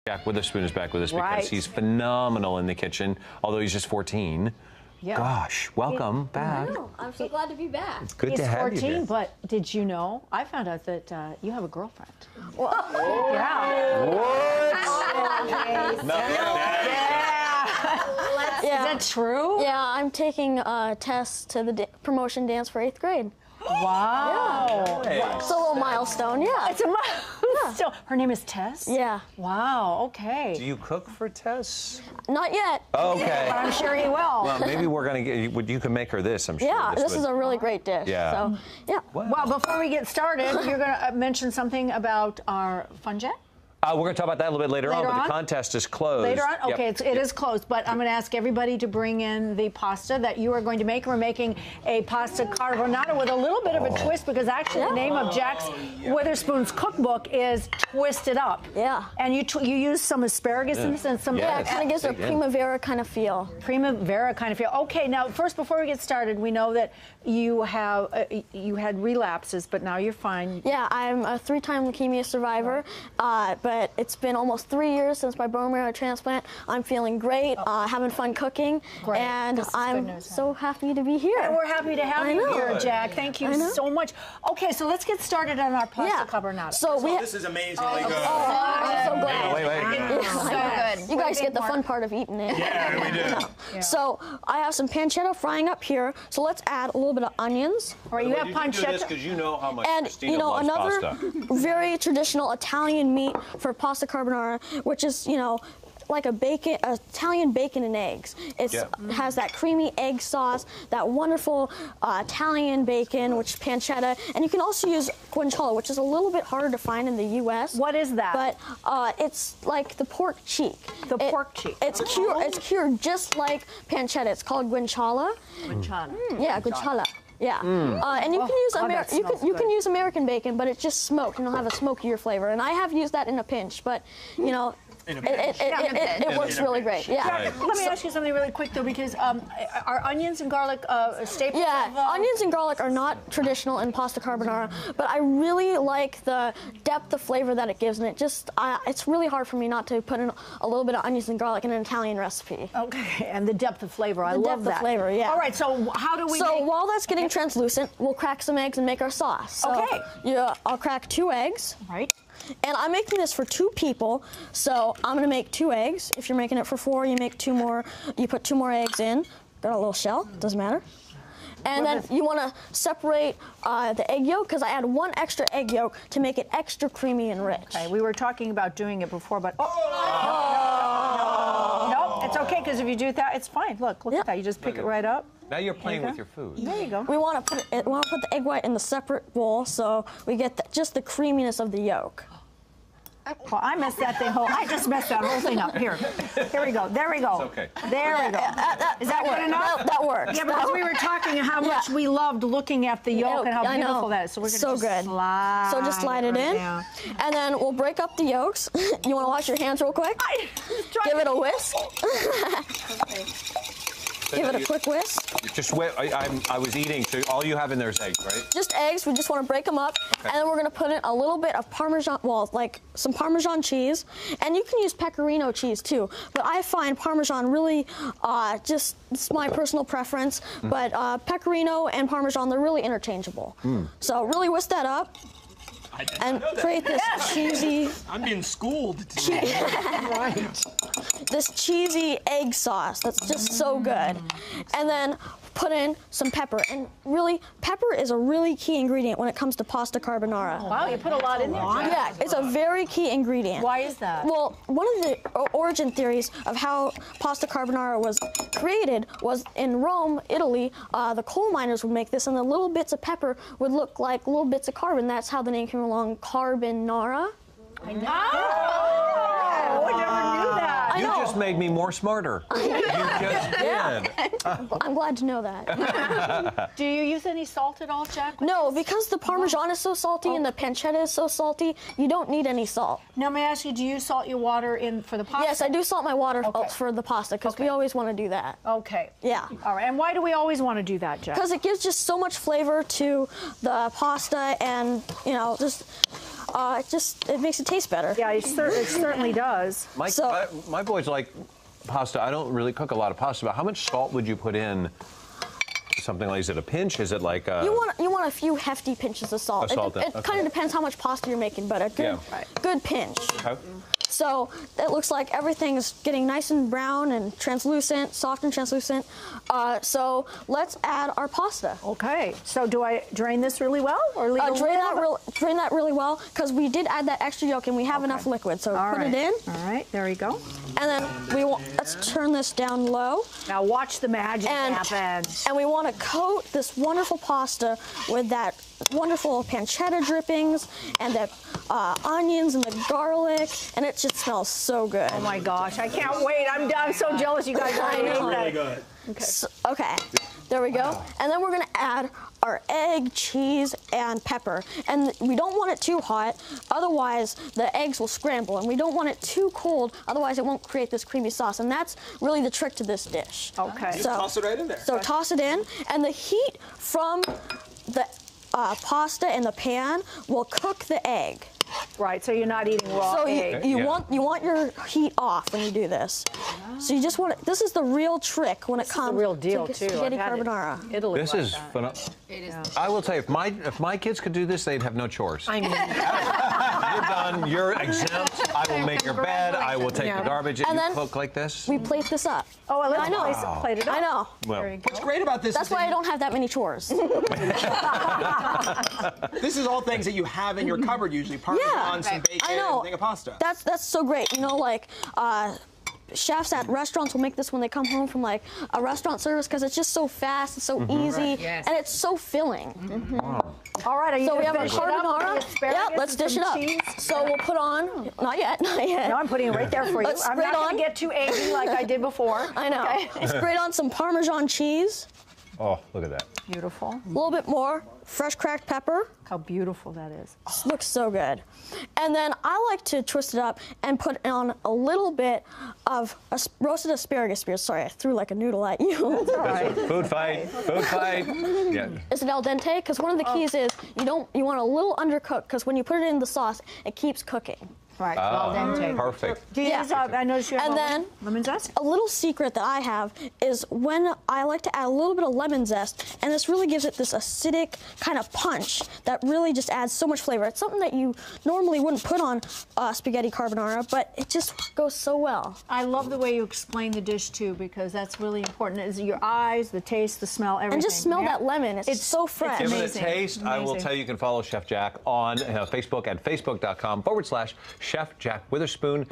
Jack Witherspoon is back with us because he's phenomenal in the kitchen, although he's just 14. Yeah. Gosh, welcome back. I'm so glad to be back. It's good to have you here. He's 14, but did you know? I found out that you have a girlfriend. Well, yeah. What? Yeah. Is that true? Yeah, I'm taking a test to the promotion dance for 8th grade. Wow. Yeah. It's a little milestone, yeah. It's a milestone. Her name is Tess? Yeah. Wow, okay. Do you cook for Tess? Not yet. Okay. But I'm sure you will. Well, maybe we're going to get, you can make her this, I'm sure. Yeah, this is a really great dish. Yeah. So, yeah. Wow. Well, before we get started, you're going to mention something about our Fun Jack? We're going to talk about that a little bit later on, but the contest is closed. Later on? Okay, it is closed, but I'm going to ask everybody to bring in the pasta that you are going to make. We're making a pasta carbonara with a little bit of a twist because actually the name of Jack Witherspoon's cookbook is Twisted Up. Yeah. And you use some asparagus in this and some... Yeah, it kind of gives a primavera kind of feel. Primavera kind of feel. Okay, now first, before we get started, we know that you have you had relapses, but now you're fine. Yeah, I'm a 3-time leukemia survivor, but it's been almost 3 years since my bone marrow transplant. I'm feeling great, having fun cooking, and I'm so happy to be here. And we're happy to have you here, Jack. Thank you so much. Okay, so let's get started on our pasta carbonara. So this is amazingly good. I'm so glad. Wait. So good. You guys get the fun part of eating it. Yeah, we do. Yeah. So I have some pancetta frying up here. So let's add a little bit of onions. Or you have pancetta. Because you know how much And Christina loves another pasta. very traditional Italian meat for pasta carbonara, which is like a Italian bacon and eggs. It has that creamy egg sauce, that wonderful Italian bacon, which is pancetta, and you can also use guanciale, which is a little bit harder to find in the U.S. What is that? But it's like the pork cheek. Pork cheek. It's cured just like pancetta. It's called guanciale. Yeah, guanciale. Yeah, and you can use American bacon, but it's just smoked, and it'll have a smokier flavor. And I have used that in a pinch, but it works really great. Yeah. Jack, let me ask you something really quick though, because are onions and garlic staples? Yeah, onions and garlic are not traditional in pasta carbonara, but I really like the depth of flavor that it gives, and it's really hard for me not to put in a little bit of onions and garlic in an Italian recipe. Okay, and the depth of flavor, I love that. The depth of flavor, yeah. All right, so how do we while that's getting translucent, we'll crack some eggs and make our sauce. So, I'll crack 2 eggs. Right. And I'm making this for 2 people, so I'm going to make 2 eggs. If you're making it for 4, you make 2 more. You put 2 more eggs in. Got a little shell, doesn't matter. And then you want to separate the egg yolk, because I add 1 extra egg yolk to make it extra creamy and rich. Okay, we were talking about doing it before, but no, it's okay, because if you do that, it's fine. Look at that. You just pick it right up. Now you're playing with your food. There you go. We want to put the egg white in the separate bowl, so we get just the creaminess of the yolk. Well, I messed that thing I just messed that whole thing up. Here we go. There we go. It's okay. There we go. Is that good enough? That works. Yeah, because we were talking how much we loved looking at the yolk and how beautiful that is. So we're going to slide. So just slide it in, and then we'll break up the yolks. You want to wash your hands real quick? Give it a whisk. Give it a quick whisk. Just wait. I was eating, so all you have in there is eggs, right? Just eggs. We just want to break them up, and then we're going to put in a little bit of Parmesan, like some Parmesan cheese, and you can use Pecorino cheese too. But I find Parmesan really, it's my personal preference. But Pecorino and Parmesan, they're really interchangeable. So really whisk that up. And create this cheesy... I'm being schooled today. Right. This cheesy egg sauce that's just so good. And then put in some pepper. And really, pepper is a really key ingredient when it comes to pasta carbonara. Wow, you put a lot in there. Yeah, it's a very key ingredient. Why is that? Well, one of the origin theories of how pasta carbonara was created was in Rome, Italy. The coal miners would make this, and the little bits of pepper would look like little bits of carbon. That's how the name came along, carbonara. I know. I never knew that. You just made me more smarter. You just did. I'm glad to know that. Do you use any salt at all, Jack? No, because the Parmesan is so salty and the pancetta is so salty, you don't need any salt. Now, may I ask you, do you salt your water in for the pasta? Yes, I do salt my water for the pasta, because we always want to do that. Okay. Yeah. All right. And why do we always want to do that, Jack? Because it gives just so much flavor to the pasta, and, just... it makes it taste better. Yeah, it certainly does. My boys like pasta. I don't really cook a lot of pasta, but how much salt would you put in? Something like, is it a pinch? Is it like a... You want a few hefty pinches of salt. It kind of depends how much pasta you're making, but a good pinch. Okay. So it looks like everything's getting nice and brown and translucent, soft and translucent. So let's add our pasta. Okay. So do I drain this really well or leave it drain that really well because we did add that extra yolk and we have enough liquid. So put it in. All right. There you go. And then let's turn this down low. Now watch the magic happen. And we want to coat this wonderful pasta with that wonderful pancetta drippings and the onions and the garlic, and it just smells so good. Oh my gosh, I can't wait. I'm so jealous you guys are really good. Okay. Okay, there we go. And then we're gonna add our egg, cheese, and pepper. And we don't want it too hot, otherwise the eggs will scramble. And we don't want it too cold, otherwise it won't create this creamy sauce. And that's really the trick to this dish. Okay. So toss it right in there. So toss it in, and the heat from the pasta in the pan will cook the egg. Right, so you're not eating raw egg. You want your heat off when you do this. So you just want it. This is the real trick when it comes the real deal to too. spaghetti carbonara. Italy. This is phenomenal. It is. I will tell you, if my kids could do this, they'd have no chores. I mean, You're done. You're exempt. I will make your bed. I will take the garbage. And you then cook like this. We plate this up. oh, well, let's plate it up. I know. Well, There you go. What's great about this That's is why I don't have that many chores. this is all things that you have in your cupboard usually. Parmesan, some bacon, I know. thing of pasta. That's so great. You know, like chefs at restaurants will make this when they come home from like a restaurant service because it's just so fast, it's so easy, Yes. and it's so filling. All right, are you So we gonna have our dish it up with carbonara. the asparagus Yeah, let's and dish some it up. cheese? So we'll put on. Not yet. No, I'm putting it right there for you. Let's I'm spread not going on. to get too aging like I did before. I know. Okay. Spread on some Parmesan cheese. oh, look at that. Beautiful. A little bit more fresh cracked pepper. How beautiful that is. Looks so good. And then I like to twist it up and put on a little bit of roasted asparagus spears. Sorry, I threw like a noodle at you. All right. Food fight. Food fight. Yeah. Is it al dente? Because one of the keys is you want a little undercooked because when you put it in the sauce, it keeps cooking. Right. Al dente. Perfect. Do you use, I noticed you have And then lemon zest. a little secret that I have is when I like to add a little bit of lemon zest, and this really gives it this acidic kind of punch that really just adds so much flavor. It's something that you normally wouldn't put on spaghetti carbonara, but it just goes so well. I love the way you explain the dish too, because that's really important. Is your eyes, the taste, the smell, everything. And just smell that lemon. It's so fresh. Give it a Amazing. taste. I will Amazing. tell you, you can follow Chef Jack on Facebook at facebook.com/Chef Jack Witherspoon.